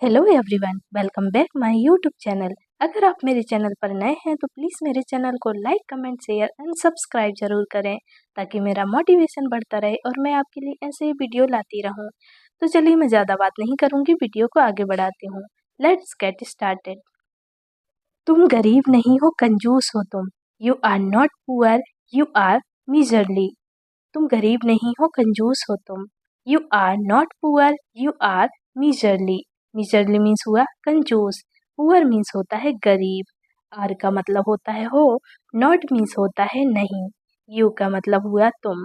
Hello everyone, welcome back my YouTube channel. अगर आप मेरे चैनल पर नए हैं तो प्लीज़ मेरे चैनल को like, comment, share and subscribe जरूर करें ताकि मेरा मोटिवेशन बढ़ता रहे और मैं आपके लिए ऐसे ही वीडियो लाती रहूं। तो चलिए मैं ज़्यादा बात नहीं करूंगी, वीडियो को आगे बढ़ाती हूँ। Let's get started. तुम गरीब नहीं हो, कंजूस हो तुम। You are not poor, you are miserly. तुम गरीब नहीं हो, कंजूस हो तुम। You are not poor, you are miserly. Miserly means हुआ कंजूस। पुअर मीन्स होता है गरीब। आर का मतलब होता है हो। नॉट मीन्स होता है नहीं। यू का मतलब हुआ तुम।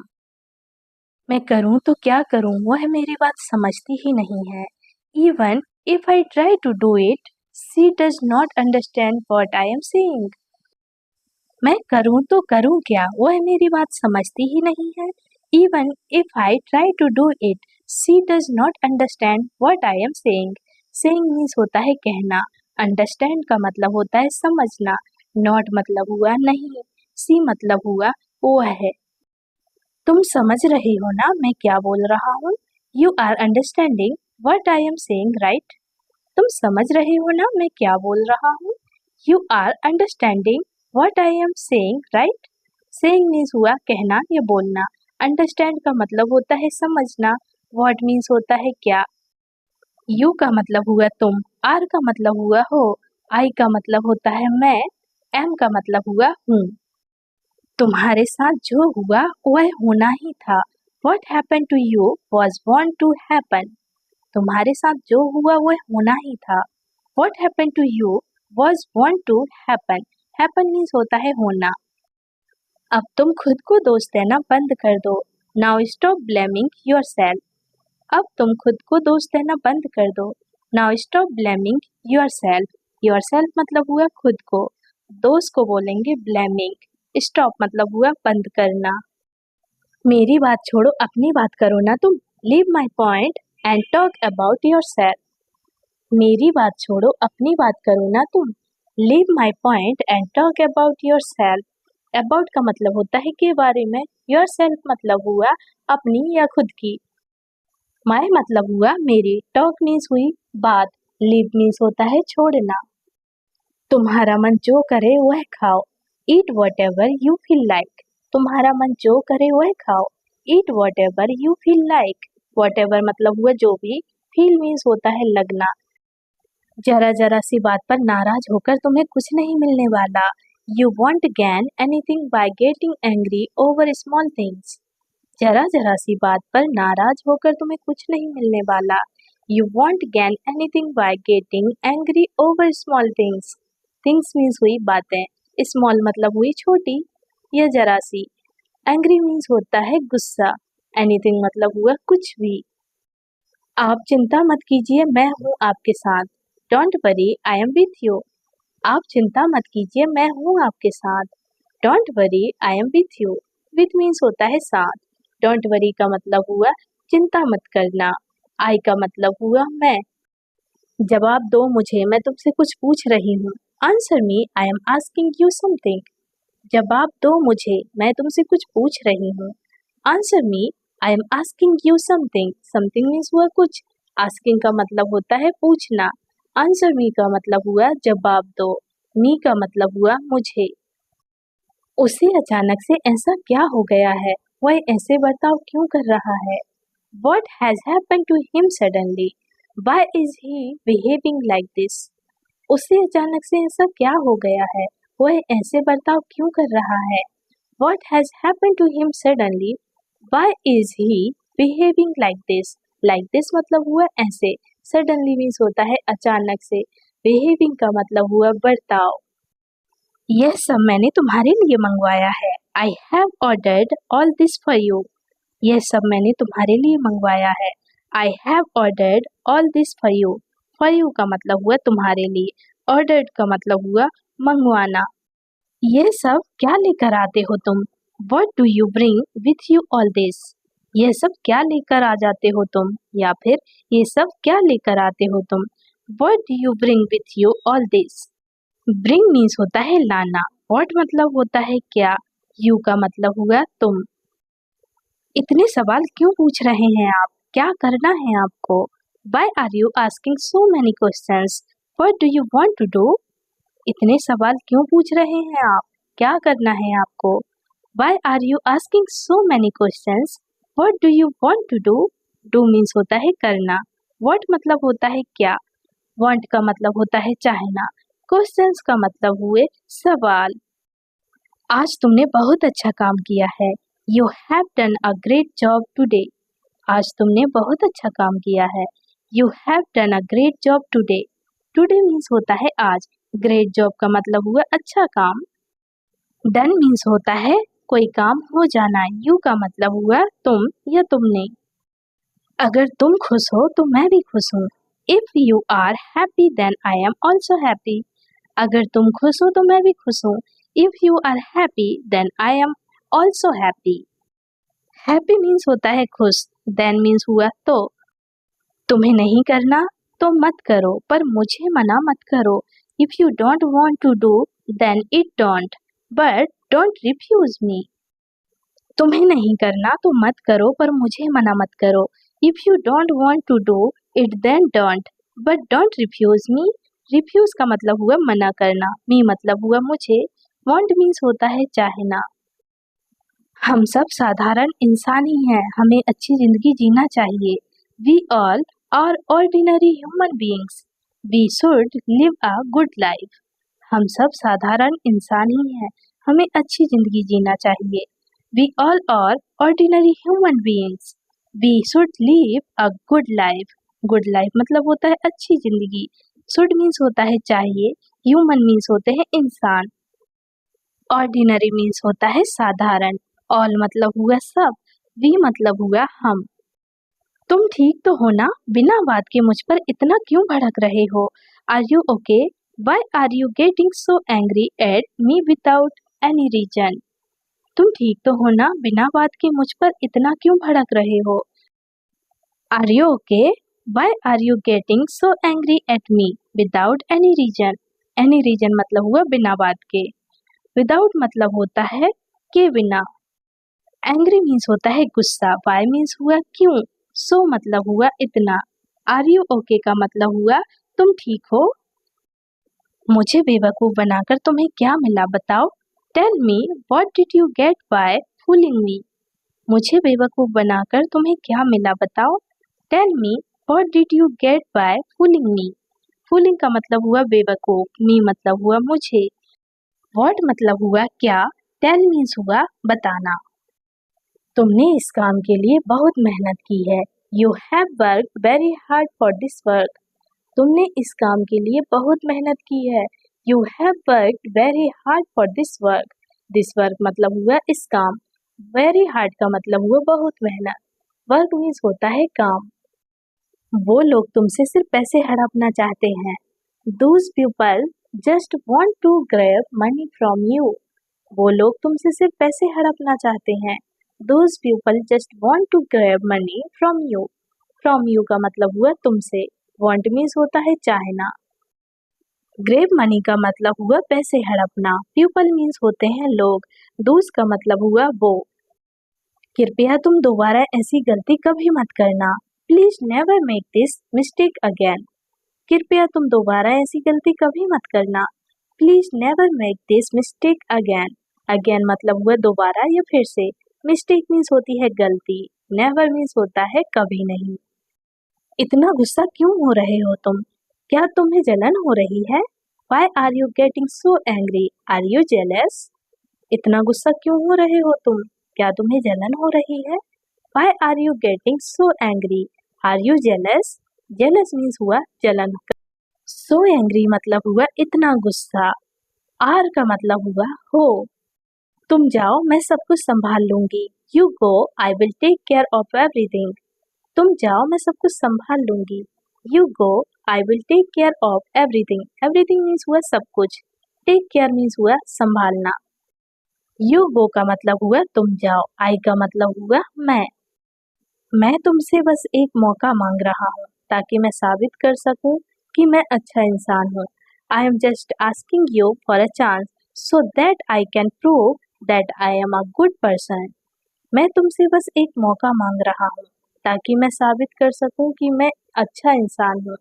मैं करूं तो क्या करूं, वह मेरी बात समझती ही नहीं है। Even if I try to do it, she does not understand what I am saying. मैं करूं तो करूं क्या, वह मेरी बात समझती ही नहीं है। Even if I try to do it, she does not understand what I am saying. Saying means होता है कहना। अंडरस्टैंड का मतलब होता है समझना। नॉट मतलब हुआ नहीं। सी मतलब हुआ वो है। तुम समझ रही हो ना मैं क्या बोल रहा हूँ। You are understanding what I am saying, right. तुम समझ रहे हो ना मैं क्या बोल रहा हूँ। You are understanding what I am saying, right. Saying means हुआ कहना या बोलना। अंडरस्टैंड का मतलब होता है समझना। व्हाट मीन्स होता है क्या। यू का मतलब हुआ तुम। आर का मतलब हुआ हो। आई का मतलब होता है मैं। एम का मतलब हुआ हूँ। तुम्हारे साथ जो हुआ वह होना ही था। What happened to you was born to happen. तुम्हारे साथ जो हुआ वह होना ही था। What happened to you was born to happen. Happen means होता है होना। अब तुम खुद को दोष देना बंद कर दो। Now stop blaming yourself. अब तुम खुद को दोष देना बंद कर दो। Now stop blaming yourself. Yourself मतलब हुआ खुद को। दोष को बोलेंगे blaming. Stop मतलब हुआ बंद करना। मेरी बात छोड़ो, अपनी बात करो ना तुम। Leave my point and talk about your self. मेरी बात छोड़ो, अपनी बात करो ना तुम। Leave my point and talk about your self. About का मतलब होता है के बारे में। योर सेल्फ मतलब हुआ अपनी या खुद की। माई मतलब हुआ मेरी। टॉक मीन्स हुई बात। लीव मीन्स होता है छोड़ना। तुम्हारा मन जो करे वह खाओ। Eat what ever you feel like. तुम्हारा मन जो करे वह खाओ। Eat what ever you feel like. What ever मतलब हुआ जो भी। फील मीन्स होता है लगना। जरा जरा सी बात पर नाराज होकर तुम्हें कुछ नहीं मिलने वाला। You want gain anything by getting angry over small things. जरा जरा सी बात पर नाराज होकर तुम्हें कुछ नहीं मिलने वाला। You want gain anything by getting angry over small things. Things means हुई बातें। स्मॉल मतलब हुई छोटी या जरा सी। एंग्री मीन्स होता है गुस्सा। एनीथिंग मतलब हुआ कुछ भी। आप चिंता मत कीजिए, मैं हूँ आपके साथ। Don't worry, I am with you. आप चिंता मत कीजिए, मैं हूँ आपके साथ। Don't worry, I am with you. With means होता है साथ। डोंट वरी का मतलब हुआ चिंता मत करना। आई का मतलब हुआ मैं। जवाब दो मुझे, मैं तुमसे कुछ पूछ रही हूँ। Answer me, I am asking you something. जवाब दो मुझे, मैं तुमसे कुछ पूछ रही हूँ। Answer me, I am asking you something. Something means हुआ कुछ। आस्किंग का मतलब होता है पूछना। आंसर मी का मतलब हुआ जवाब दो। मी का मतलब हुआ मुझे। उसे अचानक से ऐसा क्या हो गया है, वह ऐसे बर्ताव क्यों कर रहा है। What has happened to him suddenly? Why is he behaving like this? उसे अचानक से ऐसा क्या हो गया है, वह ऐसे बर्ताव क्यों कर रहा है। What has happened to him suddenly? Why is he behaving like this? Like this मतलब हुआ ऐसे। Suddenly means होता है अचानक से। Behaving का मतलब हुआ बर्ताव। यह सब मैंने तुम्हारे लिए मंगवाया है। I have ordered all this for you. यह सब मैंने तुम्हारे लिए मंगवाया है। I have ordered all this for you. For you का मतलब हुआ तुम्हारे लिए। Ordered का मतलब हुआ मंगवाना। यह सब क्या लेकर आते हो तुम। What do you bring with you all this? यह सब क्या लेकर आ जाते हो तुम, या फिर ये सब क्या लेकर आते हो तुम। What do you bring with you all this? Bring means होता है लाना। What मतलब होता है क्या। You का मतलब हुआ तुम। इतने सवाल क्यों पूछ रहे हैं आप, क्या करना है आपको। Why are you asking so many questions? What do you want to do? इतने सवाल क्यों पूछ रहे हैं आप? क्या करना है आपको? Why are you asking so many questions? What do you want to do? Do means होता है करना. What मतलब होता है क्या. Want का मतलब होता है चाहना. Questions का मतलब हुए सवाल. आज तुमने बहुत अच्छा काम किया है. You have done a great job today. आज तुमने बहुत अच्छा काम किया है. You have done a great job today. Today means होता है आज. Great job का मतलब हुआ अच्छा काम. Done means होता है कोई काम हो जाना. You का मतलब हुआ तुम या तुमने. अगर तुम खुश हो तो मैं भी खुश हूँ. If you are happy then I am also happy. अगर तुम खुश हो तो मैं भी खुश हूँ. If you are happy then I am also happy. Happy means होता है खुश. Then means हुआ तो. तुम्हें नहीं करना तो मत करो, पर मुझे मना मत करो. If you don't want to do then it don't, but don't refuse me. तुम्हें नहीं करना तो मत करो, पर मुझे मना मत करो. If you don't want to do it then don't, but don't refuse me. Refuse का मतलब हुआ मना करना. Me मतलब हुआ मुझे. Want means होता है चाहना. हम सब साधारण इंसान ही हैं. हमें अच्छी जिंदगी जीना चाहिए. We all are ordinary human beings. We should live a good life. हम सब साधारण इंसान ही हैं. हमें अच्छी जिंदगी जीना चाहिए. We all are ordinary human beings. We should live a good life. Good life मतलब होता है अच्छी जिंदगी. Should means होता है चाहिए. Human means होते हैं इंसान. Ordinary means होता है साधारण. All मतलब हुआ सब. We मतलब हुआ हम. तुम ठीक तो हो ना? बिना बात के मुझ पर इतना क्यों भड़क रहे हो? Are you okay? Why are you getting so angry at me without any reason? तुम ठीक तो हो ना? बिना बात के मुझ पर इतना क्यों भड़क रहे हो? Are you okay? Why are you getting so angry at me without any reason? Any reason मतलब हुआ बिना बात के. Without मतलब होता है के बिना. Angry means होता है गुस्सा. Why means हुआ क्यों. So मतलब हुआ इतना. Are you okay का मतलब हुआ तुम ठीक हो? मुझे बेवकूफ बनाकर तुम्हें क्या मिला बताओ? Tell me what did you get by fooling me? मुझे बेवकूफ बनाकर तुम्हें क्या मिला बताओ? Tell me what did you get by fooling me? Fooling का मतलब हुआ बेवकूफ. Me मतलब हुआ मुझे. What मतलब हुआ क्या. Tell means हुआ बताना. तुमने इस काम के लिए बहुत मेहनत की है. You have worked very hard for this work. तुमने इस काम के लिए बहुत मेहनत की है. You have worked very hard for this work. This work मतलब हुआ इस काम. Very hard का मतलब हुआ बहुत मेहनत. Work means होता है काम. वो लोग तुमसे सिर्फ पैसे हड़पना चाहते हैं. Those people just want to grab money from you. वो लोग तुमसे सिर्फ पैसे हड़पना चाहते हैं. Those people just want to grab money from you. From you का मतलब हुआ तुमसे. Want means होता है चाहना. Grab money का मतलब हुआ पैसे हड़पना. People means होते हैं लोग. Those का मतलब हुआ वो. कृपया तुम दोबारा ऐसी गलती कभी मत करना. Please never make this mistake again. कृपया तुम दोबारा ऐसी गलती कभी मत करना. Please never make this mistake again. Again मतलब हुआ दोबारा या फिर से. Mistake means होती है गलती. Never means होता है कभी नहीं. इतना गुस्सा क्यों हो रहे हो तुम? क्या तुम्हें जलन हो रही है? Why are you getting so angry? Are you jealous? इतना गुस्सा क्यों हो रहे हो तुम? क्या तुम्हें जलन हो रही है? Why are you getting so angry? Are you jealous? Jealous means हुआ जलन. So angry मतलब हुआ इतना गुस्सा. Are का मतलब हुआ हो. तुम जाओ मैं सब कुछ संभाल लूंगी. You go, I will take care of everything. तुम जाओ मैं सब कुछ संभाल लूंगी. You go, I will take care of everything. Everything means हुआ सब कुछ. Take care means हुआ संभालना. You go का मतलब हुआ तुम जाओ. I का मतलब हुआ मैं तुमसे बस एक मौका मांग रहा हूँ ताकि मैं साबित कर सकूं कि मैं अच्छा इंसान हूँ. I am just asking you for a chance so that I can prove that I am a good person. मैं तुमसे बस एक मौका मांग रहा हूँ ताकि मैं साबित कर सकूं कि मैं अच्छा इंसान हूँ।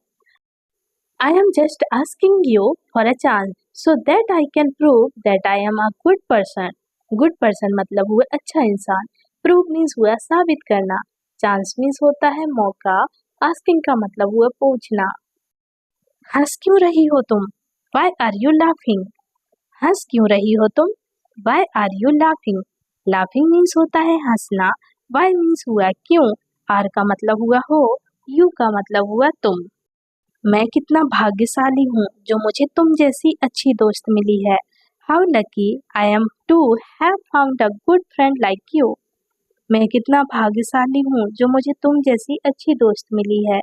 I am just asking you for a chance so that I can prove that I am a good person. Good person मतलब हुआ अच्छा इंसान, प्रूव मीन्स हुआ साबित करना, चांस मीन्स होता है मौका, आस्किंग का मतलब हुआ पूछना। हंस क्यों रही हो तुम? Why are you laughing? हंस क्यों रही हो तुम? Why are you laughing? Laughing means होता है हंसना, वाई मीन्स हुआ क्यों, आर का मतलब हुआ हो, यू का मतलब हुआ तुम। मैं कितना भाग्यशाली हूँ जो मुझे तुम जैसी अच्छी दोस्त मिली है। How lucky I am to have found a good friend like you. मैं कितना भाग्यशाली हूँ जो मुझे तुम जैसी अच्छी दोस्त मिली है।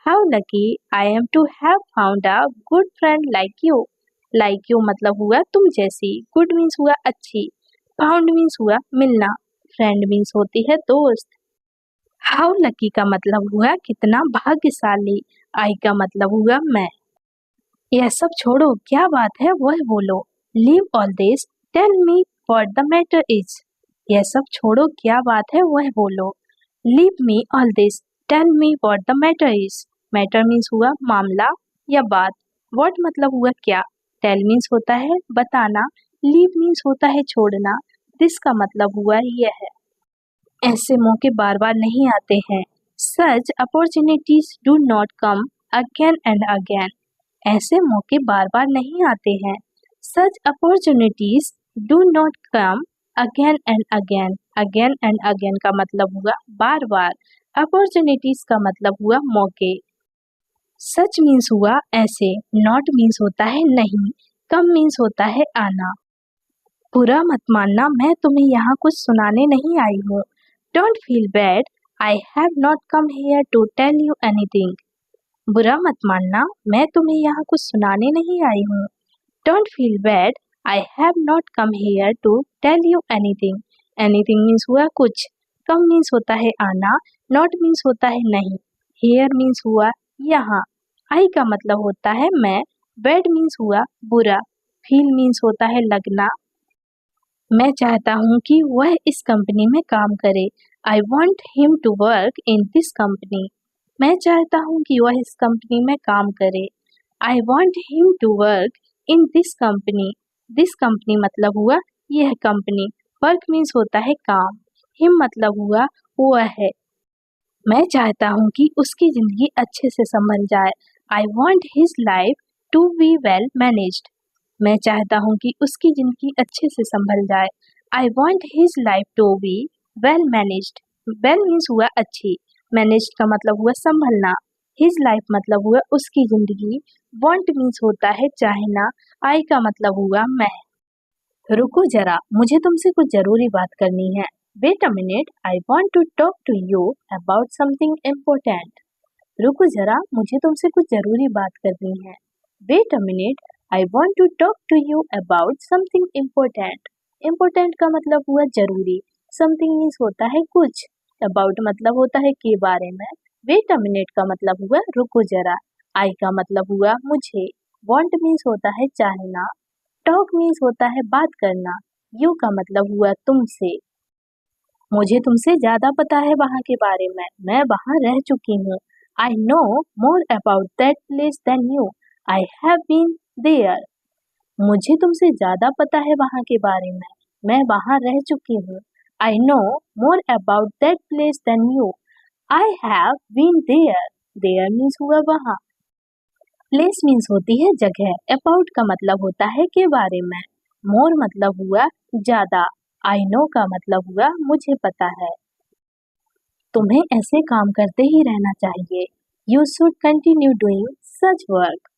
How lucky I am to have found a good friend like you. Like you मतलब हुआ तुम जैसी, गुड मीन्स हुआ अच्छी, फाउंड मीन्स हुआ मिलना, फ्रेंड मीन्स होती है दोस्त। हाउ लकी का मतलब हुआ कितना भाग्यशाली, आई का मतलब हुआ मैं। यह सब छोड़ो, क्या बात है वह बोलो। Leave all this, tell me what the matter is. यह सब छोड़ो, क्या बात है वह बोलो। Leave me all this, tell me what the matter is. Matter means हुआ मामला या बात, व्हाट मतलब हुआ क्या, टेल मीन्स होता है बताना, लीव मीन्स होता है छोड़ना, दिस का मतलब हुआ यह है। ऐसे मौके बार बार नहीं आते हैं। Such opportunities do not come again and again. ऐसे मौके बार बार नहीं आते हैं। Such opportunities do not come again and again. Again and again का मतलब हुआ बार बार, अपॉर्चुनिटीज का मतलब हुआ मौके। सच मीन्स हुआ ऐसे, नॉट मीन्स होता है नहीं, कम मीन्स होता है आना। बुरा मत मानना, मैं तुम्हें यहाँ कुछ सुनाने नहीं आई हूँ। Don't feel bad, I have not come here to tell you anything. बुरा मत मानना, मैं तुम्हें यहाँ कुछ सुनाने नहीं आई हूँ। Don't feel bad, I have not come here to tell you anything. Anything means हुआ कुछ, कम मीन्स होता है आना, नॉट मीन्स होता है नहीं, हियर मीन्स हुआ यहाँ, आई का मतलब होता है मैं, बैड मीन्स हुआ बुरा, फील मीन्स होता है लगना। मैं चाहता हूँ कि वह इस कंपनी में काम करे। I want him to work in this company. मैं चाहता हूँ कि वह इस कंपनी में काम करे। I want him to work in this company. This company मतलब हुआ यह कंपनी, वर्क मीन्स होता है काम, हिम मतलब हुआ वह है। मैं चाहता हूँ कि उसकी जिंदगी अच्छे से संभल जाए। I want his life to be well managed. मैं चाहता हूँ कि उसकी जिंदगी अच्छे से संभल जाए। I want his life to be well managed. Well means हुआ अच्छी, मैनेज्ड का मतलब हुआ संभलना, हिज लाइफ मतलब हुआ उसकी जिंदगी, वॉन्ट मीन्स होता है चाहना, आई का मतलब हुआ मैं। रुको जरा, मुझे तुमसे कुछ जरूरी बात करनी है। Wait a minute, I want to talk to you about something important. रुको जरा, मुझे तुमसे कुछ जरूरी बात करनी है। Wait a minute, I want to talk to you about something important. Important का मतलब हुआ जरूरी, समथिंग मीन्स होता है कुछ, अबाउट मतलब होता है के बारे में, वेट अ मिनट का मतलब हुआ रुको जरा, आई का मतलब हुआ मुझे, वॉन्ट मीन्स होता है चाहना, टॉक मीन्स होता है बात करना, यू का मतलब हुआ तुमसे। मुझे तुमसे ज्यादा पता है वहाँ के बारे में, मैं वहाँ रह चुकी हूँ। I know more about that place than you, I have been there. मुझे तुमसे ज्यादा पता है वहाँ के बारे में, मैं वहाँ रह चुकी हूँ। I know more about that place than you, I have been there. There means हुआ वहाँ। प्लेस मीन्स होती है जगह, अबाउट का मतलब होता है के बारे में, मोर मतलब हुआ ज्यादा, आई नो का मतलब हुआ मुझे पता है। तुम्हें ऐसे काम करते ही रहना चाहिए। You should continue doing such work.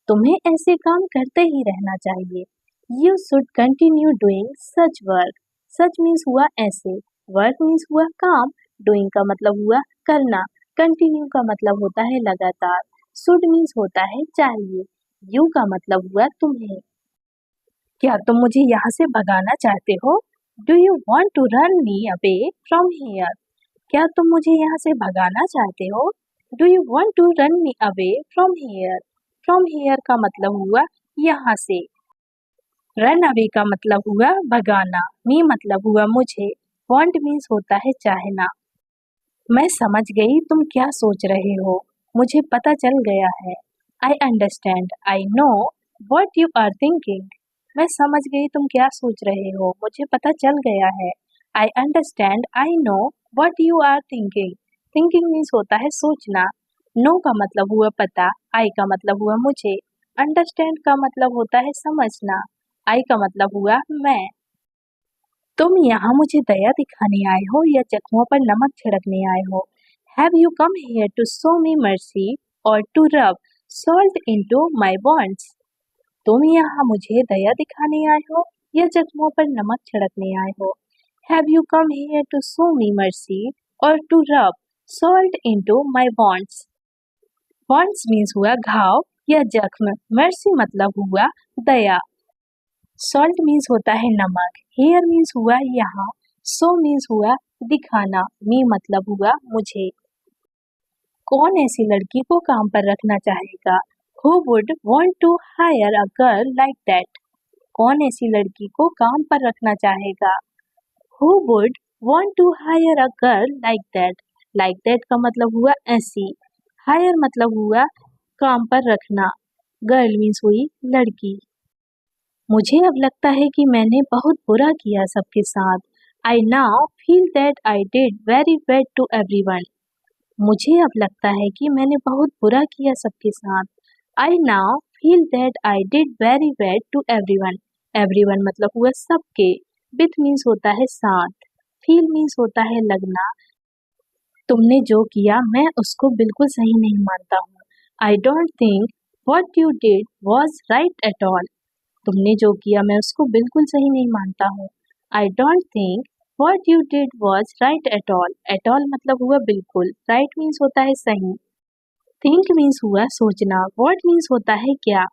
तुम्हें ऐसे काम करते ही रहना चाहिए। You should continue doing such work. Such means हुआ ऐसे, वर्क मीन्स हुआ काम, डूइंग का मतलब हुआ करना, कंटिन्यू का मतलब होता है लगातार, शुड मीन्स होता है चाहिए, यू का मतलब हुआ तुम्हें। क्या तुम मुझे यहाँ से भगाना चाहते हो? Do you want to run me away from here? क्या तुम मुझे यहाँ से भगाना चाहते हो? Do you want to run me away from here? From here का मतलब हुआ यहाँ से, रन अवे का मतलब हुआ भगाना, मी मतलब हुआ मुझे, वॉन्ट मीन्स होता है चाहना। मैं समझ गई तुम क्या सोच रहे हो, मुझे पता चल गया है। I understand, I know what you are thinking. मैं समझ गई तुम क्या सोच रहे हो, मुझे पता चल गया है। I understand, I know what you are thinking. Thinking means होता है सोचना। नो का मतलब हुआ पता, आई का मतलब हुआ मुझे, अंडरस्टैंड का मतलब होता है समझना, आई का मतलब हुआ मैं। तुम यहाँ मुझे दया दिखाने आए हो या जख्मों पर नमक छिड़कने आए हो? Have you come here to show me mercy और to rub salt into my wounds? तुम यहाँ मुझे दया दिखाने आए हो या जख्मों पर नमक छिड़कने आए हो? Have you come here to show me mercy और to rub salt into my wounds? Wounds means हुआ घाव या जख्म, मर्सी मतलब हुआ दया, सॉल्ट मीन्स होता है नमक, हेयर मीन्स हुआ यहाँ, सो मीन्स हुआ दिखाना, मी मतलब हुआ मुझे। कौन ऐसी लड़की को काम पर रखना चाहेगा? Who would want to hire a girl like that? कौन ऐसी लड़की को काम पर रखना चाहेगा? Who would want to hire a girl like that? Like that का मतलब हुआ ऐसी, hire मतलब हुआ काम पर रखना, गर्ल मीन्स हुई लड़की। मुझे अब लगता है कि मैंने बहुत बुरा किया सबके साथ। I now feel that I did very bad to everyone. मुझे अब लगता है कि मैंने बहुत बुरा किया सबके साथ। I now feel that I did very bad to everyone. Everyone मतलब हुआ सबके, विथ मीन्स होता है साथ, फील मीन्स होता है लगना। तुमने जो किया मैं उसको बिल्कुल सही नहीं मानता हूँ। I don't think what you did was right at all. तुमने जो किया मैं उसको बिल्कुल सही नहीं मानता हूँ। I don't think what you did was right at all. At all मतलब हुआ बिल्कुल, राइट मीन्स होता है सही, थिंक मीन्स हुआ सोचना, व्हाट मीन्स होता है क्या।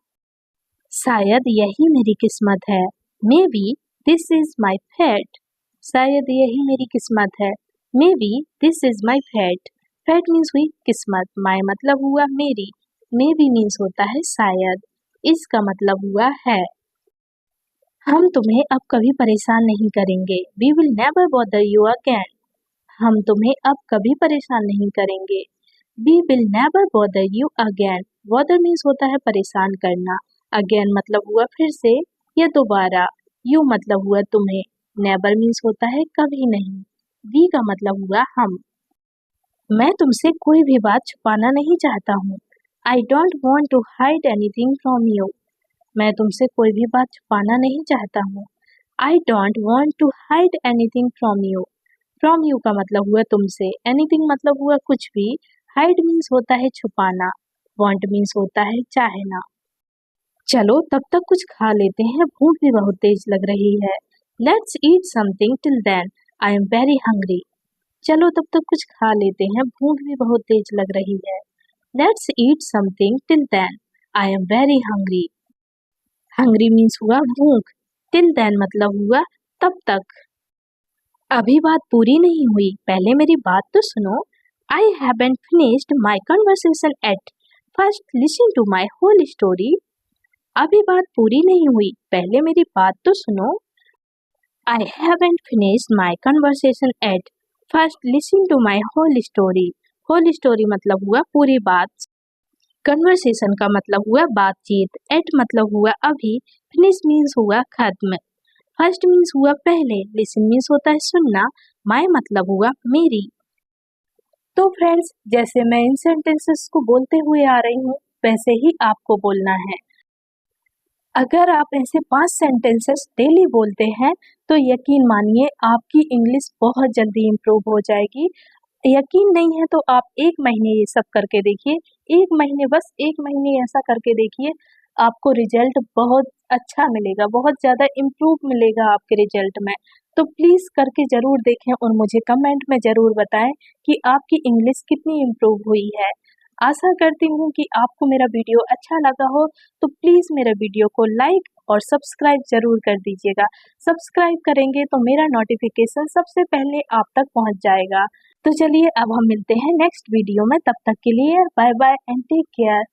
शायद यही मेरी किस्मत है, may be this is my fate. Fate यही मेरी किस्मत है, may be this is my फेट। फेट मीन्स हुई किस्मत, माई मतलब हुआ मेरी, मे बी मीन्स होता है शायद, इसका मतलब हुआ है। हम तुम्हें अब कभी परेशान नहीं करेंगे, we will never bother you again. हम तुम्हें अब कभी परेशान नहीं करेंगे, we will never bother you again. Bother means होता है परेशान करना, अगेन मतलब हुआ फिर से या दोबारा, यू मतलब हुआ तुम्हें, नेवर मीन्स होता है कभी नहीं, वी का मतलब हुआ हम। मैं तुमसे कोई भी बात छुपाना नहीं चाहता हूँ, I don't want to hide anything from you. मैं तुमसे कोई भी बात छुपाना नहीं चाहता हूँ। I don't want to hide anything from you. From you का मतलब हुआ तुमसे, एनीथिंग मतलब हुआ कुछ भी, हाइड मीन्स होता है छुपाना, वॉन्ट मीन्स होता है चाहना। चलो तब तक कुछ खा लेते हैं, भूख भी बहुत तेज लग रही है। Let's eat something till then, I am very hungry. चलो तब तक कुछ खा लेते हैं, भूख भी बहुत तेज लग रही है। Let's eat something till then, I am very hungry. Hungry means हुआ भूख, टिल देन मतलब हुआ तब तक। अभी बात पूरी नहीं हुई, पहले मेरी बात तो सुनो। I haven't finished my conversation at first listen to my whole story. अभी बात पूरी नहीं हुई, पहले मेरी बात तो सुनो। I haven't finished my conversation at first listen to my whole story. Whole story मतलब हुआ पूरी बात, कन्वर्सेशन का मतलब हुआ बातचीत, एट मतलब हुआ अभी, फिनिश मीन्स हुआ खत्म, फर्स्ट मीन्स हुआ पहले, लिसन मीन्स होता है सुनना, माय मतलब हुआ मेरी। तो फ्रेंड्स, जैसे मैं इन सेंटेंसेस को बोलते हुए आ रही हूँ वैसे ही आपको बोलना है। अगर आप ऐसे 5 सेंटेंसेस डेली बोलते हैं तो यकीन मानिए आपकी इंग्लिश बहुत जल्दी इम्प्रूव हो जाएगी। यकीन नहीं है तो आप 1 महीने ये सब करके देखिए, 1 महीने, बस 1 महीने ऐसा करके देखिए, आपको रिजल्ट बहुत अच्छा मिलेगा, बहुत ज़्यादा इम्प्रूव मिलेगा आपके रिजल्ट में। तो प्लीज़ करके ज़रूर देखें और मुझे कमेंट में ज़रूर बताएं कि आपकी इंग्लिश कितनी इम्प्रूव हुई है। आशा करती हूँ कि आपको मेरा वीडियो अच्छा लगा हो, तो प्लीज़ मेरे वीडियो को लाइक और सब्सक्राइब ज़रूर कर दीजिएगा। सब्सक्राइब करेंगे तो मेरा नोटिफिकेशन सबसे पहले आप तक पहुँच जाएगा। तो चलिए अब हम मिलते हैं नेक्स्ट वीडियो में, तब तक के लिए bye bye and take care.